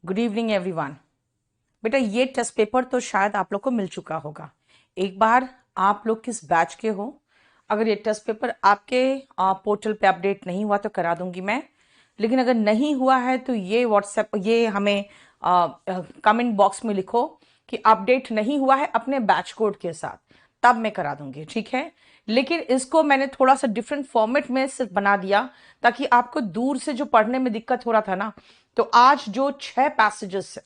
Good evening everyone. बेटा ये test paper तो शायद आप लोग को मिल चुका होगा। एक बार आप लोग किस बैच के हो, अगर ये टेस्ट पेपर आपके पोर्टल पे अपडेट नहीं हुआ तो करा दूंगी मैं। लेकिन अगर नहीं हुआ है तो ये व्हाट्सएप ये हमें कमेंट बॉक्स में लिखो कि अपडेट नहीं हुआ है अपने बैच कोड के साथ, तब मैं करा दूंगी, ठीक है। लेकिन इसको मैंने थोड़ा सा डिफरेंट फॉर्मेट में सिर्फ बना दिया ताकि आपको दूर से जो पढ़ने में दिक्कत हो रहा था ना, तो आज जो 6 पैसेजेस है,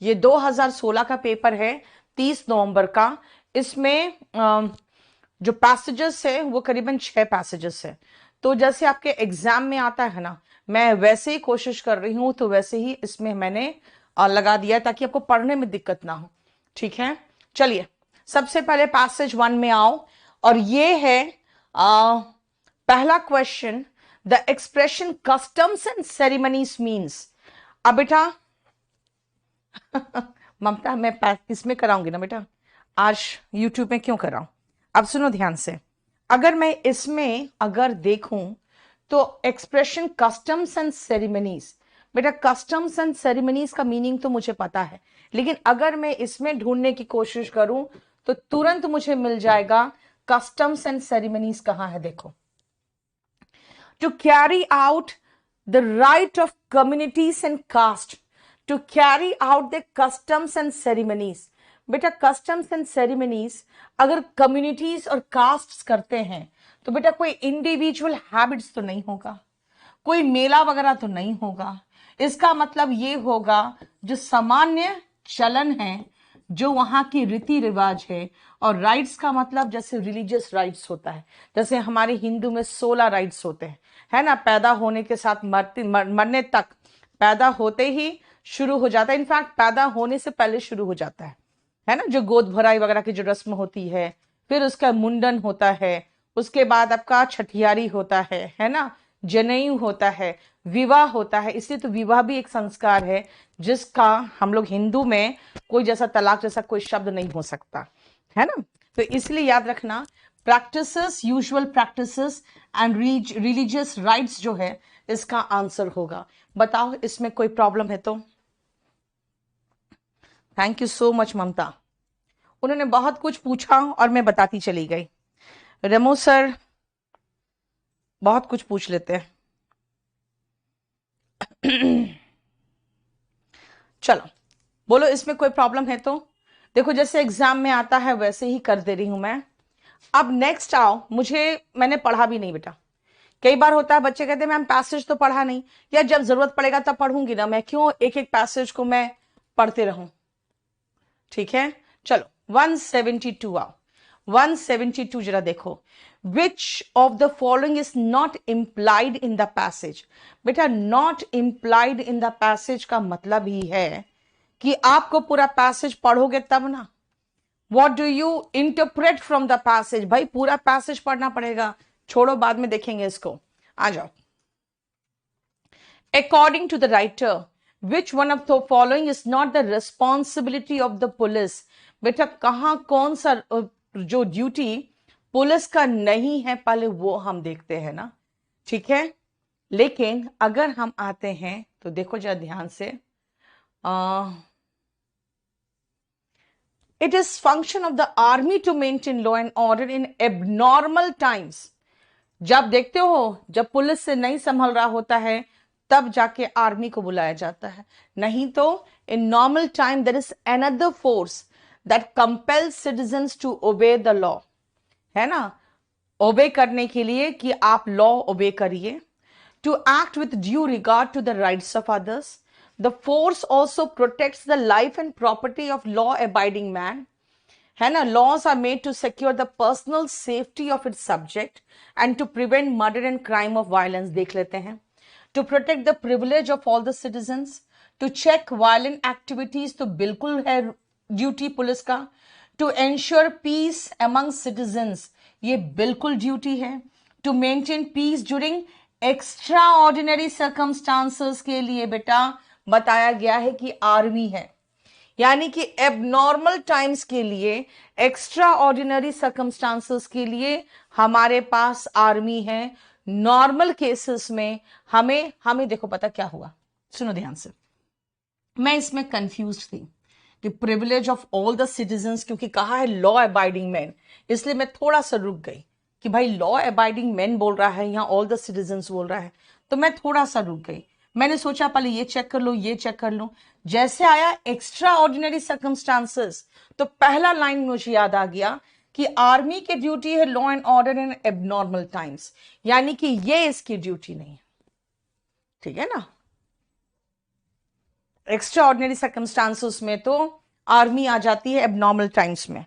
ये 2016 का पेपर है, 30 नवंबर का। इसमें जो पैसेजेस है वो करीबन 6 पैसेजेस है। तो जैसे आपके एग्जाम में आता है ना, मैं वैसे ही कोशिश कर रही हूं, तो वैसे ही इसमें मैंने लगा दिया है ताकि आपको पढ़ने में दिक्कत ना हो, ठीक है। चलिए सबसे पहले पैसेज 1 में आओ, और ये है पहला question. The expression customs and ceremonies means. अब बेटा ममता मैं इसमें कराऊंगी ना बेटा, आज यूट्यूब में क्यों कराऊं। अब सुनो ध्यान से, अगर मैं इसमें अगर देखूं तो एक्सप्रेशन कस्टम्स एंड सेरेमनीज, बेटा कस्टम्स एंड सेरेमनीज का मीनिंग तो मुझे पता है, लेकिन अगर मैं इसमें ढूंढने की कोशिश करूं तो तुरंत मुझे मिल जाएगा कस्टम्स एंड सेरेमनीज कहां है। देखो, to carry out the right of communities and caste to carry out the customs and ceremonies। बेटा कस्टम्स एंड सेरेमनीज अगर कम्युनिटीज और कास्ट्स करते हैं तो बेटा कोई इंडिविजुअल हैबिट्स तो नहीं होगा, कोई मेला वगैरह तो नहीं होगा। इसका मतलब ये होगा जो सामान्य चलन है, जो वहां की रीति रिवाज है। और राइट्स का मतलब जैसे रिलीजियस राइट्स होता है, जैसे हमारे हिंदू में 16 राइट्स होते हैं, है ना। पैदा होने के साथ मरने तक, पैदा होते ही शुरू हो जाता है, इनफैक्ट पैदा होने से पहले शुरू हो जाता है ना। जो गोद भराई वगैरह की जो रस्म होती है, फिर उसका मुंडन होता है, उसके बाद आपका छठियारी होता है ना, जनेऊ होता है, विवाह होता है। इसलिए तो विवाह भी एक संस्कार है जिसका हम लोग हिंदू में कोई जैसा तलाक जैसा कोई शब्द नहीं हो सकता, है ना। तो इसलिए याद रखना, practices, usual practices and religious rights जो है इसका आंसर होगा। बताओ इसमें कोई प्रॉब्लम है तो। थैंक यू सो मच ममता, उन्होंने बहुत कुछ पूछा और मैं बताती चली गई। रेमो सर बहुत कुछ पूछ लेते हैं। चलो बोलो इसमें कोई प्रॉब्लम है तो। देखो जैसे एग्जाम में आता है वैसे ही कर दे रही हूं मैं। अब नेक्स्ट आओ, मैंने पढ़ा भी नहीं बेटा। कई बार होता है बच्चे कहते हैं मैम पैसेज तो पढ़ा नहीं, या जब जरूरत पड़ेगा तब पढ़ूंगी ना, मैं क्यों एक एक पैसेज को मैं पढ़ते रहूं, ठीक है। चलो 172 आओ, 172 जरा देखो। Which of the following is not implied in the passage. बेटा not implied in the passage का मतलब ही है कि आपको पूरा पैसेज पढ़ोगे तब ना। What do you interpret from the passage, भाई पूरा पैसेज पढ़ना पड़ेगा, छोड़ो बाद में देखेंगे इसको। आ जाओ। According to the writer which one of the following is not the responsibility of the police. बेटा कहां कौन सा जो ड्यूटी पुलिस का नहीं है पहले वो हम देखते हैं ना, ठीक है। लेकिन अगर हम आते हैं तो देखो जरा ध्यान से, it is function of the army to maintain law and order in abnormal times. जब देखते हो जब पुलिस से नहीं संभल रहा होता है तब जाके आर्मी को बुलाया जाता है, नहीं तो in normal time there is another force that compels citizens to obey the law, है ना। ओबे करने के लिए कि आप लॉ ओबे करिए, to act with due regard to the rights of others. The force also protects the life and property of law abiding man, है ना। Laws are made to secure the personal safety of its subject and to prevent murder and crime of violence. देख लेते हैं, to protect the privilege of all the citizens, to check violent activities, तो बिल्कुल है duty police का। To ensure piece among citizens, ये बिल्कुल duty है। To maintain peace during extraordinary circumstances, के लिए बेटा बताया गया है कि आर्मी है, यानी कि एबनॉर्मल टाइम्स के लिए, एक्स्ट्रा ऑर्डिनरी सर्कमस्टांसेस के लिए हमारे पास आर्मी है। नॉर्मल केसेस में हमें देखो पता क्या हुआ, सुनो ध्यान से। मैं इसमें कंफ्यूज थी कि privilege of all the citizens, क्योंकि कहा है लॉ अबाइडिंग मैन, इसलिए मैं थोड़ा सा रुक गई कि भाई लॉ अबाइडिंग मैन बोल रहा है, यहाँ ऑल द सिटीजन्स बोल रहा है, तो मैं थोड़ा सा रुक गई। मैंने सोचा पहले ये चेक कर लो, ये चेक कर लो। जैसे आया एक्स्ट्रा ऑर्डिनरी सर्कमस्टांसेस, तो पहला लाइन मुझे याद आ गया कि आर्मी की ड्यूटी है law and order in abnormal times, यानी कि ये इसकी ड्यूटी नहीं है। ठीक है ना, एक्स्ट्रा ऑर्डिनरी सर्कमस्टांसेस में तो आर्मी आ जाती है एबनॉर्मल टाइम्स में।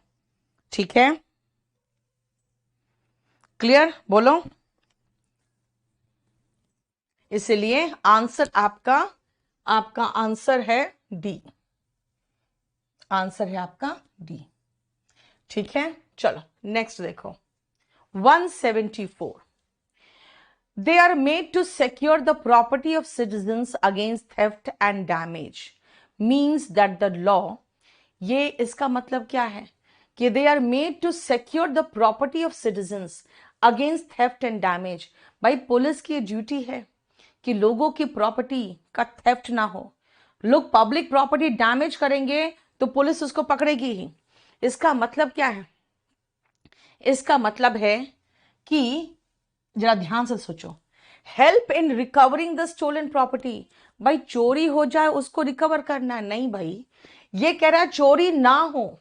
ठीक है, क्लियर, बोलो। इसलिए आंसर आपका आपका आंसर है डी, आंसर है आपका डी। ठीक है, चलो नेक्स्ट देखो 174। They are made to secure the property of citizens against theft and damage. Means that the law, ये इसका मतलब क्या है कि they are made to secure the property of citizens against theft and damage. भाई police की duty है कि लोगों की प्रॉपर्टी का थेफ्ट ना हो। लोग पब्लिक प्रॉपर्टी डैमेज करेंगे तो पुलिस उसको पकड़ेगी ही। इसका मतलब क्या है? इसका मतलब है कि जरा ध्यान से सोचो, help in recovering the stolen property. भाई चोरी हो जाए उसको रिकवर करना नहीं, भाई ये कह रहा है चोरी ना हो।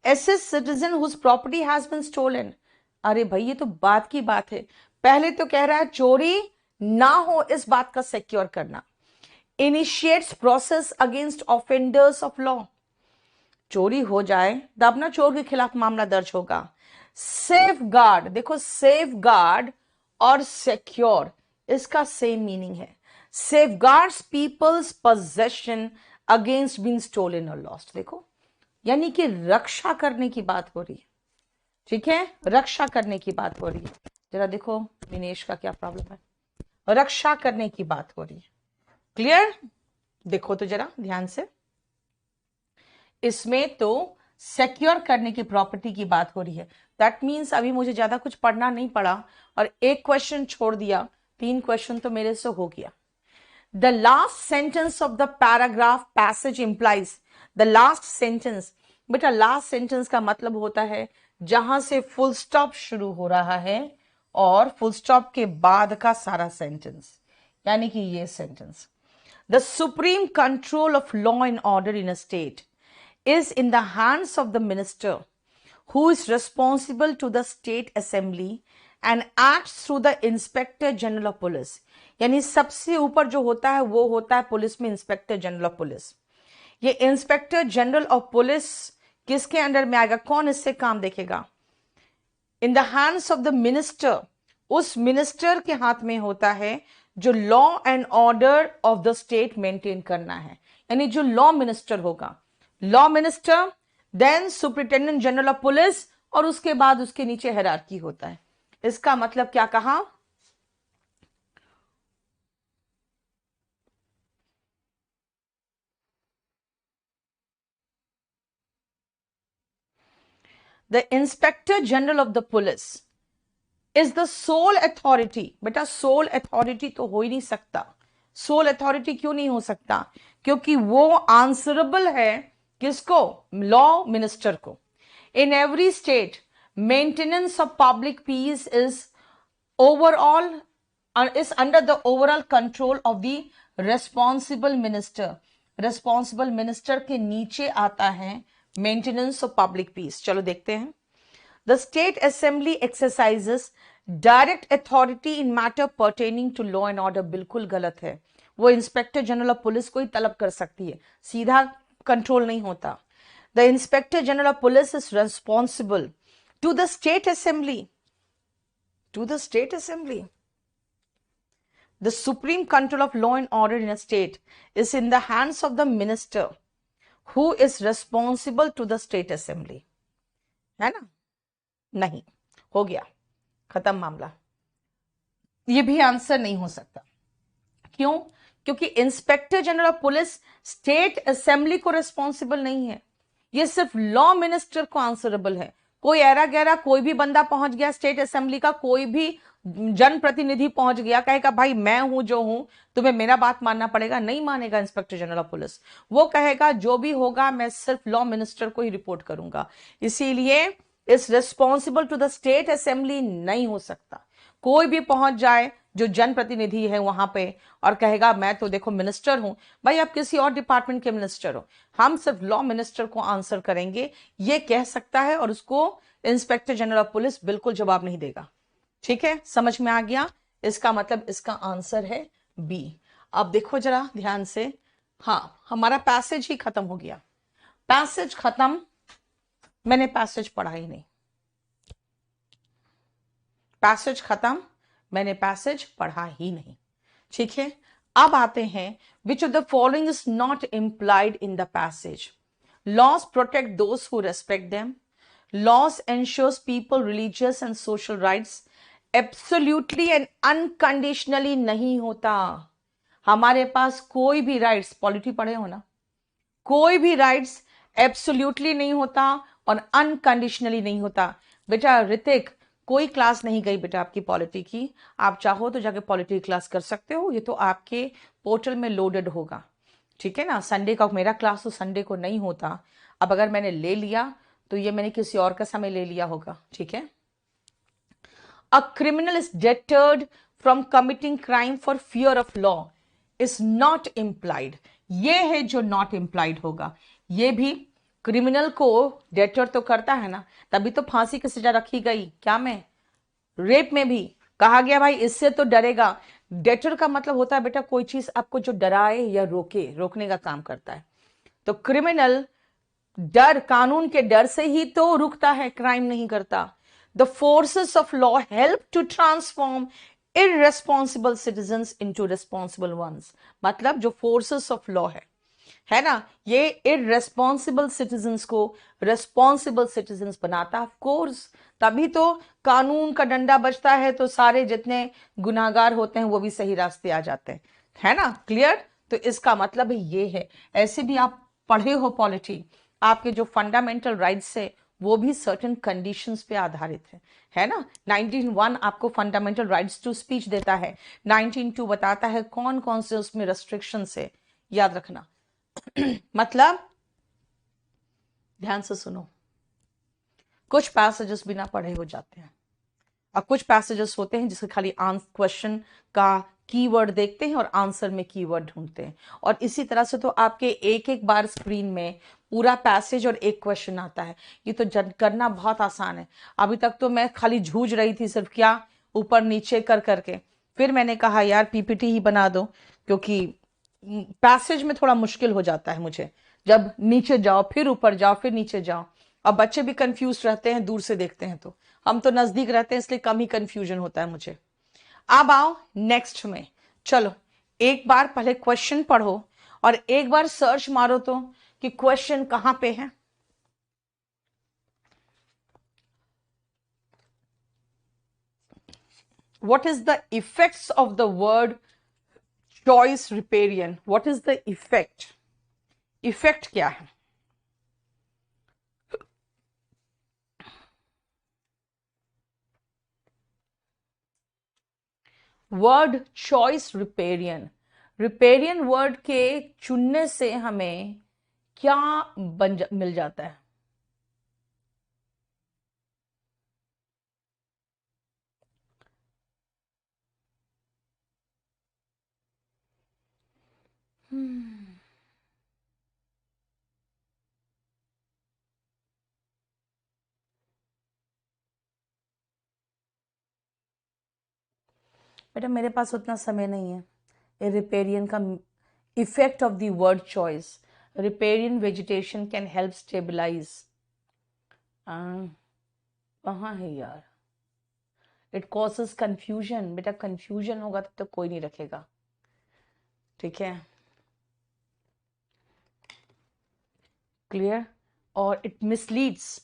Assist citizen whose property has been stolen. अरे भाई ये तो बात की बात है, पहले तो कह रहा है चोरी ना हो, इस बात का सिक्योर करना। Initiates process against offenders of law. चोरी हो जाए तब ना चोर के खिलाफ मामला दर्ज होगा। सेफ गार्ड, देखो सेफ गार्ड और सिक्योर इसका सेम मीनिंग है। Safeguards people's possession against being stolen और लॉस्ट। देखो यानी कि रक्षा करने की बात हो रही है। ठीक है, रक्षा करने की बात हो रही है। जरा देखो दिनेश का क्या प्रॉब्लम है, रक्षा करने की बात हो रही है। क्लियर, देखो तो जरा ध्यान से, इसमें तो सिक्योर करने की प्रॉपर्टी की बात हो रही है। दैट मीन्स अभी मुझे ज्यादा कुछ पढ़ना नहीं पड़ा और एक क्वेश्चन छोड़ दिया, 3 क्वेश्चन तो मेरे से हो गया। The last sentence of the paragraph passage implies, the last sentence, बेटा लास्ट सेंटेंस का मतलब होता है जहां से फुल स्टॉप शुरू हो रहा है और फुल स्टॉप के बाद का सारा सेंटेंस, यानी कि ये sentence. The supreme control of law and order in a state is in the hands of the minister who is responsible to the state assembly and acts through the inspector general of police। यानी सबसे ऊपर जो होता है वो होता है police में इंस्पेक्टर जनरल ऑफ पुलिस। ये इंस्पेक्टर जनरल ऑफ पुलिस किसके अंडर में आएगा, कौन इससे काम देखेगा? In the hands of the minister, उस मिनिस्टर के हाथ में होता है जो law and order of the state maintain करना है, यानी जो लॉ मिनिस्टर होगा, law minister, then superintendent general of police, और उसके बाद उसके नीचे हायरार्की होता है। इसका मतलब क्या कहा? The inspector general of the police is the soul authority. बेटा सोल अथॉरिटी तो हो ही नहीं सकता। सोल अथॉरिटी क्यों नहीं हो सकता? क्योंकि वो आंसरेबल है किसको? लॉ मिनिस्टर को। In every state maintenance of public piece is overall is under the overall control of the responsible minister। responsible minister के नीचे आता है maintenance of public peace। चलो देखते हैं। The state assembly exercises direct authority in matter pertaining to law and order। बिल्कुल गलत है, वो इंस्पेक्टर जनरल ऑफ पुलिस को ही तलब कर सकती है, सीधा कंट्रोल नहीं होता। The inspector general of police is responsible to the state assembly, to the state assembly. The supreme control of law and order in a state is in the hands of the minister who is responsible to the state assembly, है ना? नहीं, हो गया, खत्म मामला। ये भी answer नहीं हो सकता। क्यों? क्योंकि inspector general of police state assembly को रिस्पॉन्सिबल नहीं है, ये सिर्फ लॉ मिनिस्टर को आंसरेबल है। कोई ऐरा गैरा कोई भी बंदा पहुंच गया स्टेट असेंबली का, कोई भी जनप्रतिनिधि पहुंच गया, कहेगा भाई मैं हूं जो हूं, तुम्हें मेरा बात मानना पड़ेगा, नहीं मानेगा इंस्पेक्टर जनरल ऑफ पुलिस। वो कहेगा जो भी होगा मैं सिर्फ लॉ मिनिस्टर को ही रिपोर्ट करूंगा। इसीलिए इस responsible to the state assembly नहीं हो सकता। कोई भी पहुंच जाए जो जनप्रतिनिधि है वहां पे और कहेगा मैं तो देखो मिनिस्टर हूं, भाई आप किसी और डिपार्टमेंट के मिनिस्टर हो, हम सिर्फ लॉ मिनिस्टर को आंसर करेंगे, ये कह सकता है और उसको इंस्पेक्टर जनरल ऑफ पुलिस बिल्कुल जवाब नहीं देगा। ठीक है, समझ में आ गया? इसका मतलब इसका आंसर है बी। अब देखो जरा ध्यान से, हाँ हमारा पैसेज ही खत्म हो गया। पैसेज खत्म, मैंने पैसेज पढ़ा ही नहीं। पैसेज खत्म, मैंने पैसेज पढ़ा ही नहीं। ठीक है, अब आते हैं which of the following is not implied in the passage. Laws protect those who respect them, laws ensures people religious and social rights, absolutely and unconditionally नहीं होता। हमारे पास कोई भी राइट्स, पॉलिटी पढ़े हो ना, कोई भी राइट्स एब्सोल्यूटली नहीं होता और अनकंडीशनली नहीं होता। बेटा ऋतिक, कोई क्लास नहीं गई बेटा आपकी पॉलिटी की, आप चाहो तो जाके पॉलिटी क्लास कर सकते हो, ये तो आपके पोर्टल में लोडेड होगा। ठीक है ना, संडे का मेरा क्लास तो संडे को नहीं होता। अब अगर मैंने ले लिया तो ये मैंने किसी और का समय ले लिया होगा। ठीक है, a criminal is deterred from committing crime for fear of law is not implied. ये है जो नॉट इम्प्लाइड होगा। ये भी क्रिमिनल को डेटर तो करता है ना, तभी तो फांसी की सजा रखी गई। क्या में रेप में भी कहा गया भाई इससे तो डरेगा। डेटर का मतलब होता है बेटा कोई चीज आपको जो डराए या रोके, रोकने का काम करता है। तो क्रिमिनल डर, कानून के डर से ही तो रुकता है, क्राइम नहीं करता। The forces of law help to transform irresponsible citizens into responsible ones. मतलब जो फोर्सेस ऑफ लॉ है ना, ये इररेस्पॉन्सिबल सिटीजन्स को रेस्पॉन्सिबल सिटीजन्स बनाता है। ऑफ कोर्स, तभी तो कानून का डंडा बजता है तो सारे जितने गुनाहगार होते हैं वो भी सही रास्ते आ जाते हैं, है ना? क्लियर? तो इसका मतलब ये है, ऐसे भी आप पढ़े हो पॉलिटी, आपके जो फंडामेंटल राइट्स है वो भी सर्टेन कंडीशंस पे आधारित है ना? 19(1) आपको फंडामेंटल राइट्स टू स्पीच देता है, 19(2) बताता है कौन कौन से उसमें रेस्ट्रिक्शंस है, याद रखना। मतलब ध्यान से सुनो, कुछ पैसेजेस बिना पढ़े हो जाते हैं और कुछ पैसेजेस होते हैं जिसके खाली क्वेश्चन का कीवर्ड देखते हैं और आंसर में कीवर्ड ढूंढते हैं। और इसी तरह से तो आपके एक एक बार स्क्रीन में पूरा पैसेज और एक क्वेश्चन आता है। ये तो करना बहुत आसान है। अभी तक तो मैं खाली झूझ रही थी सिर्फ क्या, ऊपर नीचे कर करके। फिर मैंने कहा यार पीपीटी ही बना दो, क्योंकि पैसेज में थोड़ा मुश्किल हो जाता है मुझे, जब नीचे जाओ फिर ऊपर जाओ फिर नीचे जाओ। अब बच्चे भी कंफ्यूज रहते हैं, दूर से देखते हैं तो, हम तो नजदीक रहते हैं इसलिए कम ही कंफ्यूजन होता है मुझे। अब आओ नेक्स्ट में, चलो एक बार पहले क्वेश्चन पढ़ो और एक बार सर्च मारो तो कि क्वेश्चन कहां पे है। What is the effects of the word choice riparian? What is the effect? Effect क्या है? Word choice riparian, riparian word के चुनने से हमें क्या मिल जाता है? बेटा मेरे पास उतना समय नहीं है। रिपेरियन का effect of the word choice, riparian vegetation can help stabilize, कहाँ है यार? It causes confusion. बेटा कंफ्यूजन होगा तब तो कोई नहीं रखेगा। ठीक है, क्लियर? और इट मिसलीड्स,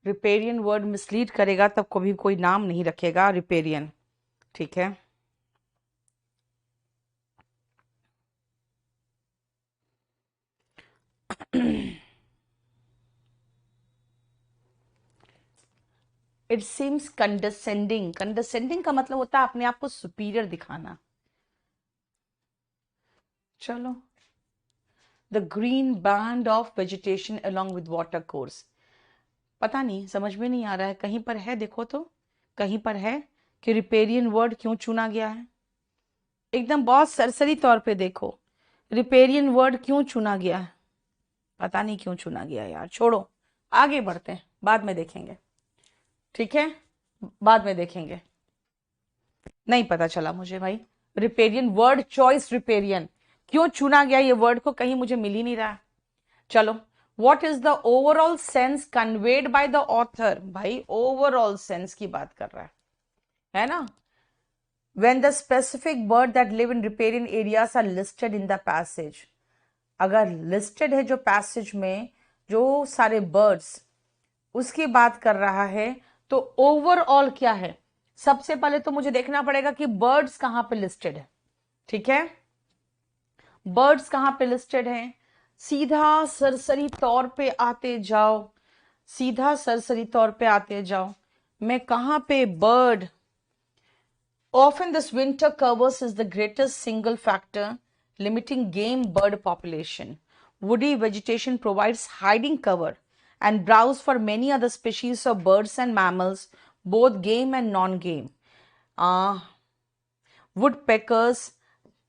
रिपेरियन वर्ड मिसलीड करेगा तब कभी कोई नाम नहीं रखेगा रिपेरियन। ठीक है, इट सीम्स कंडेसेंडिंग। कंडेसेंडिंग का मतलब होता है अपने आप को सुपीरियर दिखाना। चलो, the green band of vegetation along with water course, पता नहीं, समझ में नहीं आ रहा है। कहीं पर है, देखो तो कहीं पर है कि रिपेरियन वर्ड क्यों चुना गया है। एकदम बहुत सरसरी तौर पे देखो, रिपेरियन वर्ड क्यों चुना गया है, पता नहीं क्यों चुना गया यार। छोड़ो, आगे बढ़ते हैं, बाद में देखेंगे, ठीक है, बाद में देखेंगे। नहीं पता चला मुझे भाई, रिपेरियन वर्ड चॉइस, रिपेरियन क्यों चुना गया ये वर्ड को, कहीं मुझे मिल ही नहीं रहा। चलो, what is the overall sense conveyed by the author, भाई ओवरऑल सेंस की बात कर रहा है ना। When the specific bird that live in riparian areas are listed in the passage, अगर listed है जो passage में जो सारे birds, उसकी बात कर रहा है, तो ओवरऑल क्या है। सबसे पहले तो मुझे देखना पड़ेगा कि birds कहां पे listed है, ठीक है, birds कहां पे listed है। सीधा सरसरी तौर पे आते जाओ, सीधा सरसरी तौर पे आते जाओ, मैं कहां पे bird, often this winter covers is the greatest single factor limiting game bird population. Woody vegetation provides hiding cover and browse for many other species of birds and mammals, both game and non-game. Woodpeckers,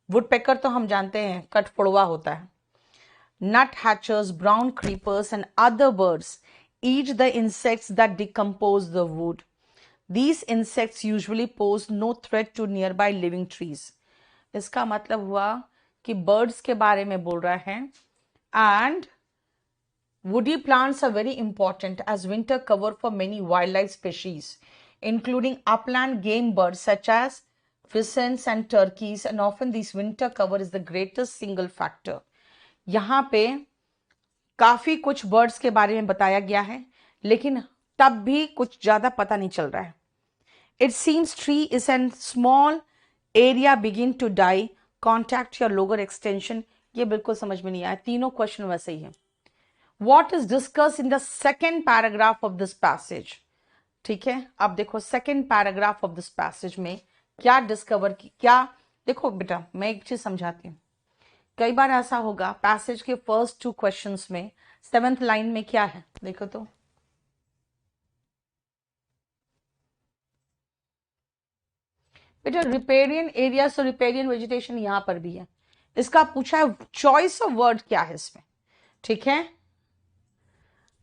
woodpecker तो हम जानते हैं कठफोड़वा होता है। Nuthatchers, brown creepers and other birds eat the insects that decompose the wood. These insects usually pose no threat to nearby living trees. इसका मतलब हुआ कि birds के बारे में बोल रहा है, and woody plants are very important as winter cover for many wildlife species, including upland game birds such as pheasants and turkeys, and often this winter cover is the greatest single factor. यहाँ पे काफी कुछ birds के बारे में बताया गया है, लेकिन तब भी कुछ ज्यादा पता नहीं चल रहा है। It seems tree is a small area begin to die. Contact your lower extension. ये बिल्कुल समझ में नहीं आया, तीनों क्वेश्चन वैसे ही है। What is discussed in the second paragraph of this passage? ठीक है, अब देखो second paragraph of this passage में क्या डिस्कवर की, क्या देखो बेटा, मैं एक चीज समझाती हूँ। कई बार ऐसा होगा पैसेज के फर्स्ट 2 क्वेश्चंस में 7th लाइन में क्या है, देखो तो, बेटा रिपेरियन एरिया, सो रिपेरियन वेजिटेशन यहां पर भी है। इसका पूछा है चॉइस ऑफ वर्ड क्या है इसमें, ठीक है।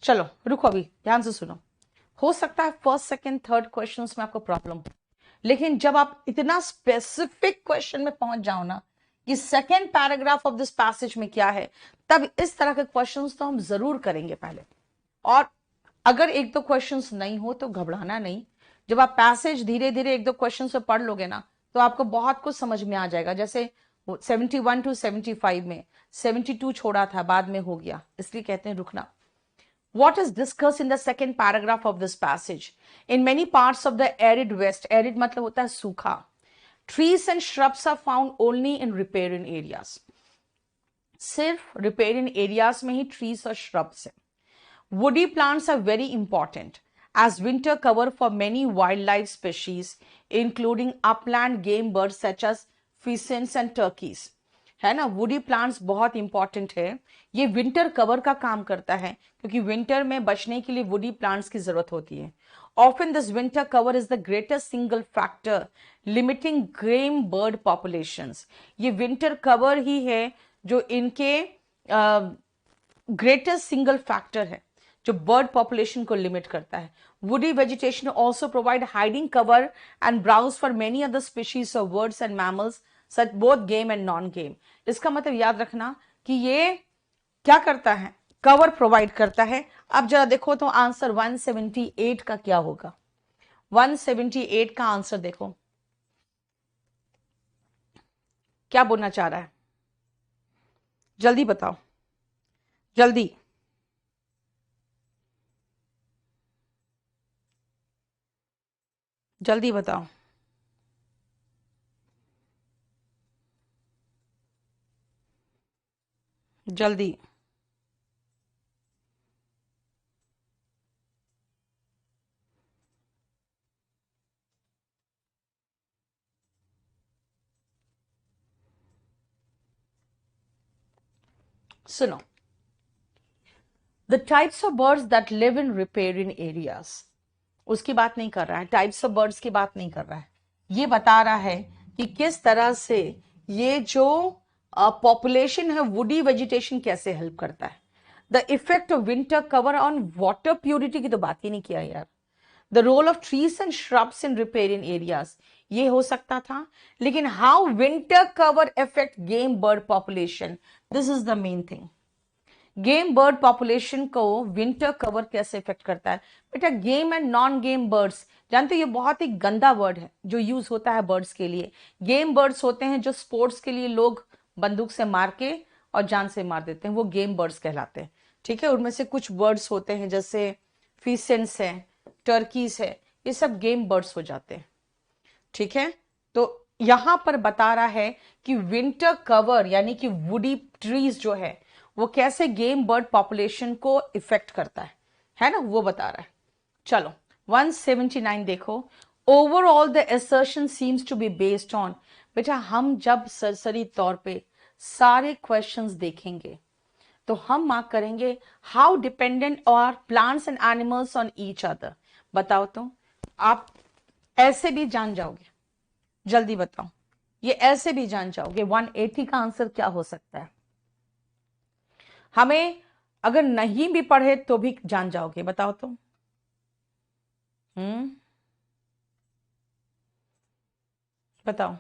चलो रुको, अभी ध्यान से सुनो। हो सकता है फर्स्ट सेकंड थर्ड क्वेश्चंस में आपको प्रॉब्लम हो, लेकिन जब आप इतना स्पेसिफिक क्वेश्चन में पहुंच जाओ ना कि second paragraph of this passage में क्या है, तब इस तरह के क्वेश्चंस तो हम जरूर करेंगे पहले। और अगर 1-2 क्वेश्चंस नहीं हो तो घबराना नहीं, जब आप पैसेज धीरे धीरे 1-2 क्वेश्चन से पढ़ लोगे ना, तो आपको बहुत कुछ समझ में आ जाएगा। जैसे 71 to 75 में 72 छोड़ा था, बाद में हो गया, इसलिए कहते हैं रुकना। What is discussed in the second paragraph of this passage? In many parts of the arid west, arid मतलब होता है सूखा, trees and shrubs are found only in riparian areas. सिर्फ riparian areas में ही trees और shrubs है। Woody plants are very important as winter cover for many wildlife species, including upland game birds such as pheasants and turkeys. है ना, woody plants बहुत important है, ये winter cover का काम करता है, क्योंकि विंटर में बचने के लिए वुडी प्लांट्स की जरूरत होती है। Often this winter cover is the greatest single factor limiting game bird populations. ये विंटर कवर ही है जो इनके ग्रेटेस्ट सिंगल फैक्टर है, जो बर्ड पॉपुलेशन को लिमिट करता है। Woody vegetation also provide hiding cover and browse for many other species of birds and mammals such both game and non game. इसका मतलब याद रखना कि ये क्या करता है, कवर प्रोवाइड करता है। अब जरा देखो तो आंसर 178 का क्या होगा, 178 का आंसर देखो क्या बोलना चाह रहा है, जल्दी बताओ, जल्दी। जल्दी बताओ, जल्दी। सुनो, the types of birds that live in riparian areas, उसकी बात नहीं कर रहा है, टाइप्स ऑफ बर्ड्स की बात नहीं कर रहा है, ये बता रहा है कि किस तरह से ये जो पॉपुलेशन है वुडी वेजिटेशन कैसे हेल्प करता है। The effect of winter cover on water purity की तो बात ही नहीं किया यार। The role of trees and shrubs in riparian areas, ये हो सकता था, लेकिन how winter cover effect game bird population, this is the main thing. Game bird population को विंटर कवर कैसे इफेक्ट करता है। बेटा game and non game birds, जानते हो ये बहुत ही गंदा वर्ड है जो यूज होता है बर्ड्स के लिए। गेम बर्ड्स होते हैं जो स्पोर्ट्स के लिए लोग बंदूक से मार के और जान से मार देते हैं, वो गेम बर्ड्स कहलाते हैं। ठीक है, उनमें से कुछ बर्ड्स होते हैं जैसे फीसेंट्स है, टर्कीज है, ये सब गेम बर्ड्स हो जाते हैं। ठीक है, तो यहां पर बता रहा है कि विंटर कवर यानी कि वुडी ट्रीज जो है वो कैसे गेम बर्ड पॉपुलेशन को इफेक्ट करता है ना, वो बता रहा है। चलो 179 देखो, overall the assertion seems to be based on. बेटा हम जब सरसरी तौर पे सारे क्वेश्चंस देखेंगे तो हम मार्क करेंगे how dependent are plants and animals on each other. बताओ तो, आप ऐसे भी जान जाओगे, जल्दी बताओ, ये ऐसे भी जान जाओगे 180 का आंसर क्या हो सकता है। हमें अगर नहीं भी पढ़े तो भी जान जाओगे, बताओ तो। बताओ,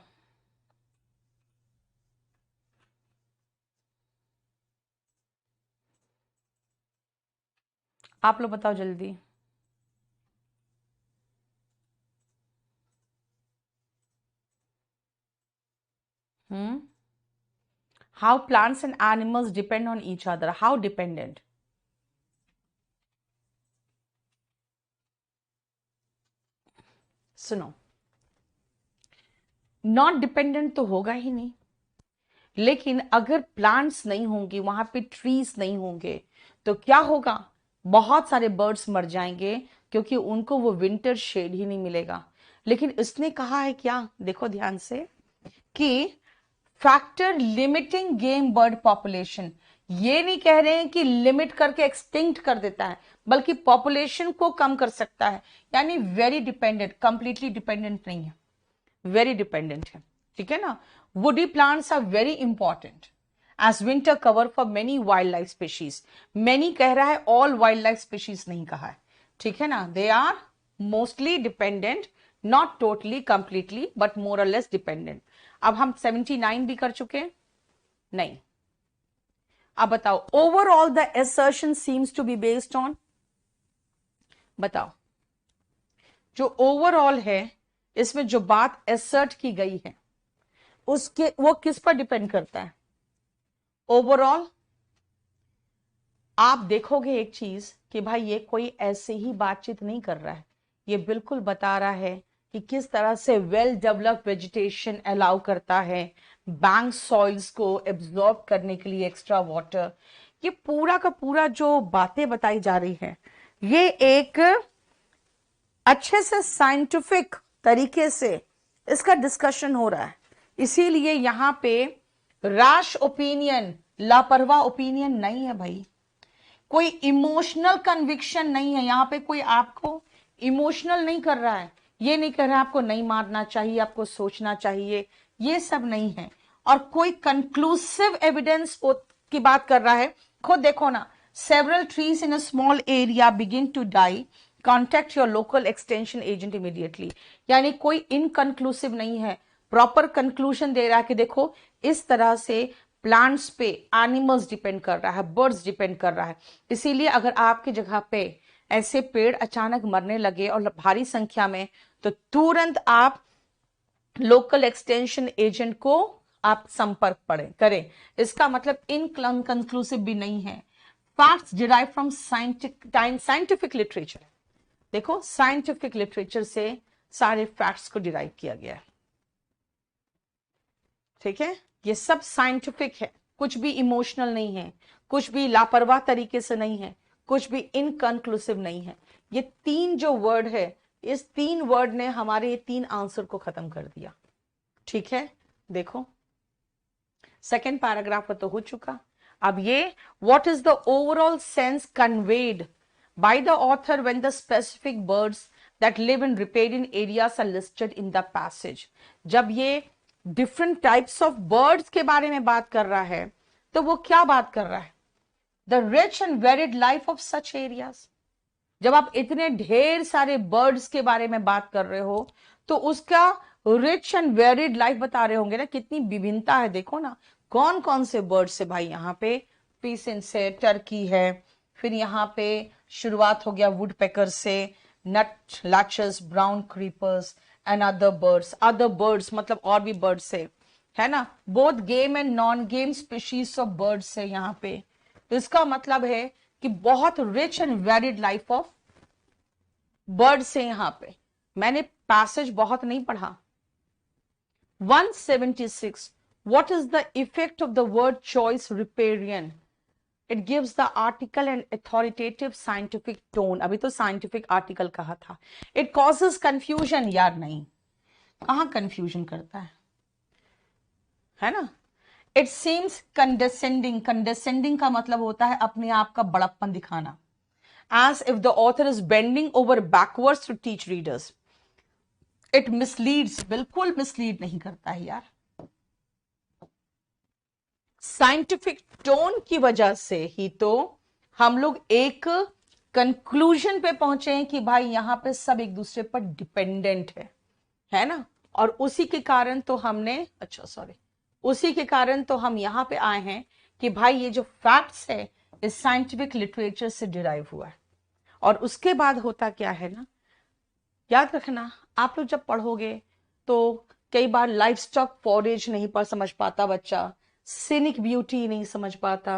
आप लोग बताओ जल्दी। How plants and animals depend on each other, how dependent. सुनो, नॉट डिपेंडेंट तो होगा ही नहीं, लेकिन अगर प्लांट्स नहीं होंगे, वहां पे ट्रीज नहीं होंगे, तो क्या होगा, बहुत सारे बर्ड्स मर जाएंगे क्योंकि उनको वो विंटर शेड ही नहीं मिलेगा। लेकिन इसने कहा है क्या, देखो ध्यान से, कि factor limiting game bird population, ये नहीं कह रहे हैं कि लिमिट करके एक्सटिंक्ट कर देता है, बल्कि पॉपुलेशन को कम कर सकता है। यानी वेरी डिपेंडेंट, कंप्लीटली डिपेंडेंट नहीं है, वेरी डिपेंडेंट है। ठीक है ना, woody plants are very important as winter cover for many wildlife species. Many कह रहा है, ऑल वाइल्ड लाइफ स्पीशीज नहीं कहा है। ठीक है ना, they are mostly dependent, not totally completely but more और लेस डिपेंडेंट। अब हम 79 भी कर चुके, नहीं। अब बताओ, overall the assertion seems to be based on, बताओ जो ओवरऑल है इसमें जो बात एसर्ट की गई है उसके वो किस पर डिपेंड करता है। ओवरऑल आप देखोगे एक चीज कि भाई ये कोई ऐसे ही बातचीत नहीं कर रहा है, ये बिल्कुल बता रहा है कि किस तरह से वेल डेवलप्ड वेजिटेशन अलाउ करता है बैंक सॉइल्स को एब्जॉर्ब करने के लिए एक्स्ट्रा वाटर। ये पूरा का पूरा जो बातें बताई जा रही है ये एक अच्छे से साइंटिफिक तरीके से इसका डिस्कशन हो रहा है। इसीलिए यहां पे रैश ओपिनियन, लापरवाह ओपिनियन नहीं है भाई, कोई इमोशनल कन्विक्शन नहीं है यहां पे, कोई आपको इमोशनल नहीं कर रहा है, ये नहीं कह रहा है आपको नहीं मारना चाहिए, आपको सोचना चाहिए, ये सब नहीं है। और कोई कंक्लूसिव एविडेंस की बात कर रहा है। खुद देखो ना, several trees in a small area begin to die, contact your local extension agent immediately. यानी कोई इनकंक्लूसिव नहीं है, प्रॉपर कंक्लूजन दे रहा है कि देखो इस तरह से प्लांट्स पे एनिमल्स डिपेंड कर रहा है, बर्ड्स डिपेंड कर रहा है। इसीलिए अगर आपकी जगह पे ऐसे पेड़ अचानक मरने लगे और भारी संख्या में, तो तुरंत आप लोकल एक्सटेंशन एजेंट को आप संपर्क करें। इसका मतलब इनकंक्लूसिव भी नहीं है, facts derive from scientific literature. देखो साइंटिफिक लिटरेचर से सारे फैक्ट्स को डिराइव किया गया है। ठीक है, ये सब साइंटिफिक है, कुछ भी इमोशनल नहीं है, कुछ भी लापरवाह तरीके से नहीं है, कुछ भी इनकंक्लूसिव नहीं है। ये तीन जो वर्ड है, इस तीन वर्ड ने हमारे ये तीन आंसर को खत्म कर दिया। ठीक है, देखो सेकेंड पैराग्राफ तो हो चुका, अब ये what is the overall sense conveyed by the author when the specific birds that live in riparian areas are listed in the passage? जब ये different types of birds के बारे में बात कर रहा है तो वो क्या बात कर रहा है? The rich and varied life of such areas. जब आप इतने ढेर सारे बर्ड्स के बारे में बात कर रहे हो तो उसका रिच एंड वेरिड लाइफ बता रहे होंगे ना, कितनी विभिन्नता है। देखो ना कौन कौन से बर्ड्स है भाई, यहाँ पे पीसेंट्स है, टर्की है, फिर यहाँ पे शुरुआत हो गया वुड पेकर से, nuthatches, brown creepers and other birds मतलब और भी बर्ड्स है ना, both game and non game species of birds है यहाँ पे। तो इसका मतलब है कि बहुत rich and varied life of birds है यहाँ पे। मैंने पैसेज बहुत नहीं पढ़ा। 176 what is the effect of the word choice riparian? It gives the article an authoritative scientific tone. अभी तो scientific article कहा था। It causes confusion। यार नहीं, कहाँ confusion करता है ना। It seems condescending। condescending का मतलब होता है अपने आप का बड़प्पन दिखाना। As if the author is bending over backwards to teach readers. It misleads। बिल्कुल mislead नहीं करता है यार। साइंटिफिक टोन की वजह से ही तो हम लोग एक कंक्लूजन पे पहुंचे हैं कि भाई यहाँ पे सब एक दूसरे पर डिपेंडेंट है ना। और उसी के कारण तो हमने उसी के कारण तो हम यहाँ पे आए हैं कि भाई ये जो फैक्ट्स है इस साइंटिफिक लिटरेचर से डिराइव हुआ है। और उसके बाद होता क्या है ना, याद रखना आप लोग जब पढ़ोगे तो कई बार लाइफ स्टॉक फॉरेज नहीं पर समझ पाता बच्चा, सीनिक ब्यूटी नहीं समझ पाता,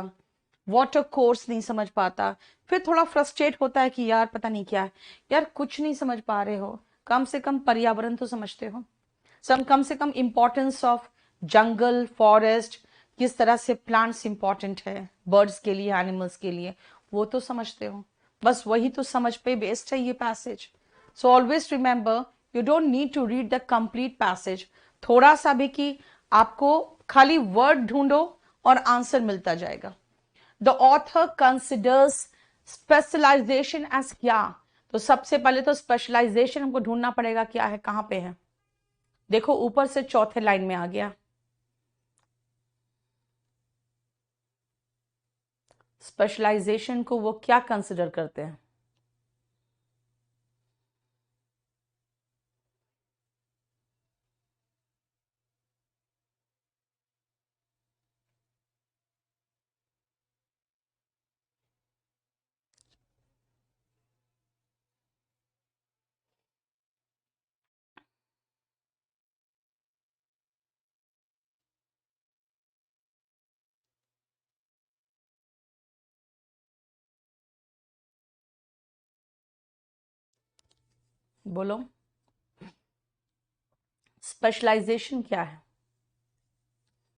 वाटर कोर्स नहीं समझ पाता, फिर थोड़ा फ्रस्ट्रेट होता है कि यार पता नहीं क्या है। यार कुछ नहीं समझ पा रहे हो, कम से कम पर्यावरण तो समझते हो, कम से कम इंपॉर्टेंस ऑफ जंगल फॉरेस्ट, किस तरह से प्लांट्स इंपॉर्टेंट है बर्ड्स के लिए, एनिमल्स के लिए, वो तो समझते हो। बस वही तो समझ पे बेस्ड है ये passage. So always remember you don't need to read the complete passage. थोड़ा सा भी कि आपको खाली वर्ड ढूंढो और आंसर मिलता जाएगा। The author considers specialization as क्या? तो सबसे पहले तो स्पेशलाइजेशन हमको ढूंढना पड़ेगा, क्या है, कहां पे है। देखो ऊपर से चौथे लाइन में आ गया। स्पेशलाइजेशन को वो क्या कंसिडर करते हैं? बोलो स्पेशलाइजेशन क्या है?